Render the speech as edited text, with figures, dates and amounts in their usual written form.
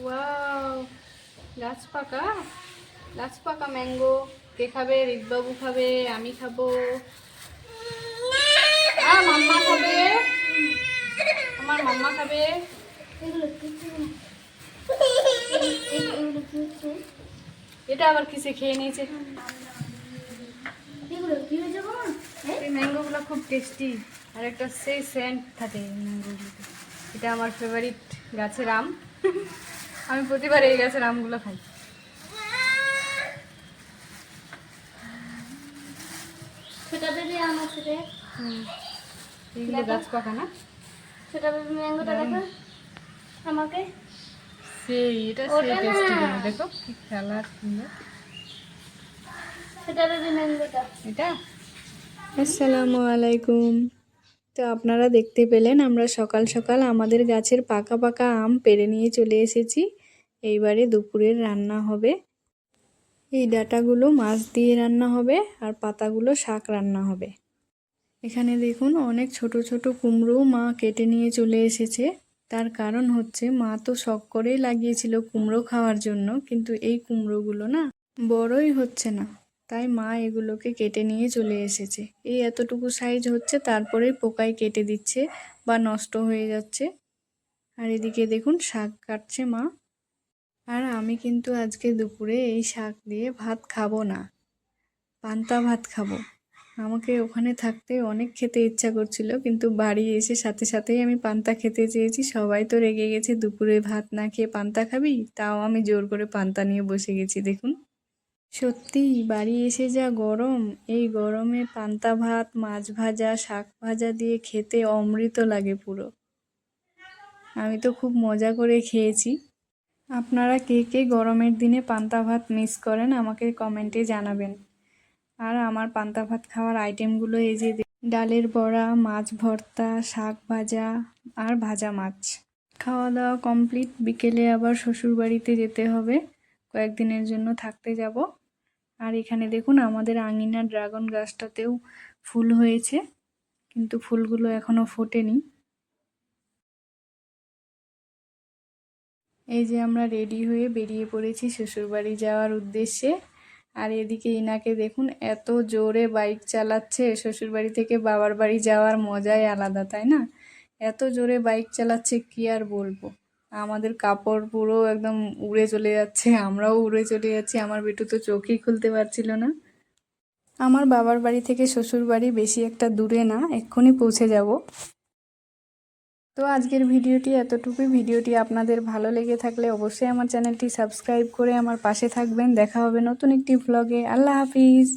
Wow, গাছ পাকা mango. কে খাবে? রিতবাবু খাবে, আমি খাবো, মাম্মা খাবে, আমার মাম্মা খাবে। এটা আবার কিসে খেয়ে নিয়েছে? এই ম্যাঙ্গোগুলো খুব টেস্টি, আর একটা সেই সেন্ট থাকে ম্যাঙ্গোগুলোতে। এটা আমার ফেভারিট গাছের আম। আমি প্রতিবার এই গাছের আমগুলো খাই। সেটা বেবি আম আছে রে। এইগুলো গাছ পাকা না? সেটা বেবি ম্যাঙ্গোটা দেখো আমাকে। সেই এটা সেই টেস্টি করে দেখো কি কালার সুন্দর। সেটা বেবি ম্যাঙ্গোটা এটা। আসসালামু আলাইকুম। তো আপনারা দেখতে পেলেন আমরা সকাল সকাল আমাদের গাছের পাকা পাকা আম পেড়ে নিয়ে চলে এসেছি। এইবারে দুপুরের রান্না হবে। এই ডাঁটাগুলো মাছ দিয়ে রান্না হবে, আর পাতাগুলো শাক রান্না হবে। এখানে দেখুন অনেক ছোট ছোট কুমড়ো মা কেটে নিয়ে চলে এসেছে। তার কারণ হচ্ছে মা তো শখ করেই লাগিয়েছিল কুমড়ো খাওয়ার জন্য, কিন্তু এই কুমড়োগুলো না বড়ই হচ্ছে না, তাই মা এগুলোকে কেটে নিয়ে চলে এসেছে। এই এতটুকু সাইজ হচ্ছে, তারপরেই পোকায় কেটে দিচ্ছে বা নষ্ট হয়ে যাচ্ছে। আর এদিকে দেখুন শাক কাটছে মা। আর আমি কিন্তু আজকে দুপুরে এই শাক দিয়ে ভাত খাবো না, পান্তা ভাত খাবো। আমাকে ওখানে থাকতে অনেক খেতে ইচ্ছা করছিল, কিন্তু বাড়ি এসে সাথে সাথেই আমি পান্তা খেতে চেয়েছি। সবাই তো রেগে গেছে, দুপুরে ভাত না খেয়ে পান্তা খাবি, তাও আমি জোর করে পান্তা নিয়ে বসে গেছি। দেখুন সত্যি বাড়ি এসে যা গরম, এই গরমে পান্তা ভাত, মাছ ভাজা, শাক ভাজা দিয়ে খেতে অমৃত লাগে পুরো। আমি তো খুব মজা করে খেয়েছি। আপনারা কে কে গরমের দিনে পান্তা ভাত মিস করেন আমাকে কমেন্টে জানাবেন। আর আমার পান্তা ভাত খাওয়ার আইটেমগুলো এই যে ডালের বড়া, মাছ ভর্তা, শাক ভাজা আর ভাজা মাছ। খাওয়া দাওয়া কমপ্লিট। বিকেলে আবার শ্বশুর বাড়িতে যেতে হবে, কয়েকদিনের জন্য থাকতে যাব। আর এখানে দেখুন আমাদের আঙিনার ড্রাগন গাছটাতেও ফুল হয়েছে, কিন্তু ফুলগুলো এখনো ফোটেনি। এই যে আমরা রেডি হয়ে বেরিয়ে পড়েছি শ্বশুরবাড়ি যাওয়ার উদ্দেশ্যে। আর এদিকে ইনাকে দেখুন এত জোরে বাইক চালাচ্ছে। শ্বশুরবাড়ি থেকে বাবার বাড়ি যাওয়ার মজাই আলাদা, তাই না? এত জোরে বাইক চালাচ্ছে কি আর বলবো। আমাদের কাপড় পুরো একদম উড়ে চলে যাচ্ছে, আমরাও উড়ে চলে যাচ্ছি। আমার বেটু তো চোখই খুলতে পারছিল না। আমার বাবার বাড়ি থেকে শ্বশুর বাড়ি বেশি একটা দূরে না, এক্ষুনি পৌঁছে যাব। তো আজকের ভিডিওটি এতটুকুই। ভিডিওটি আপনাদের ভালো লেগে থাকলে অবশ্যই আমার চ্যানেলটি সাবস্ক্রাইব করে আমার পাশে থাকবেন। দেখা হবে নতুন একটি ভ্লগে। আল্লাহ হাফিজ।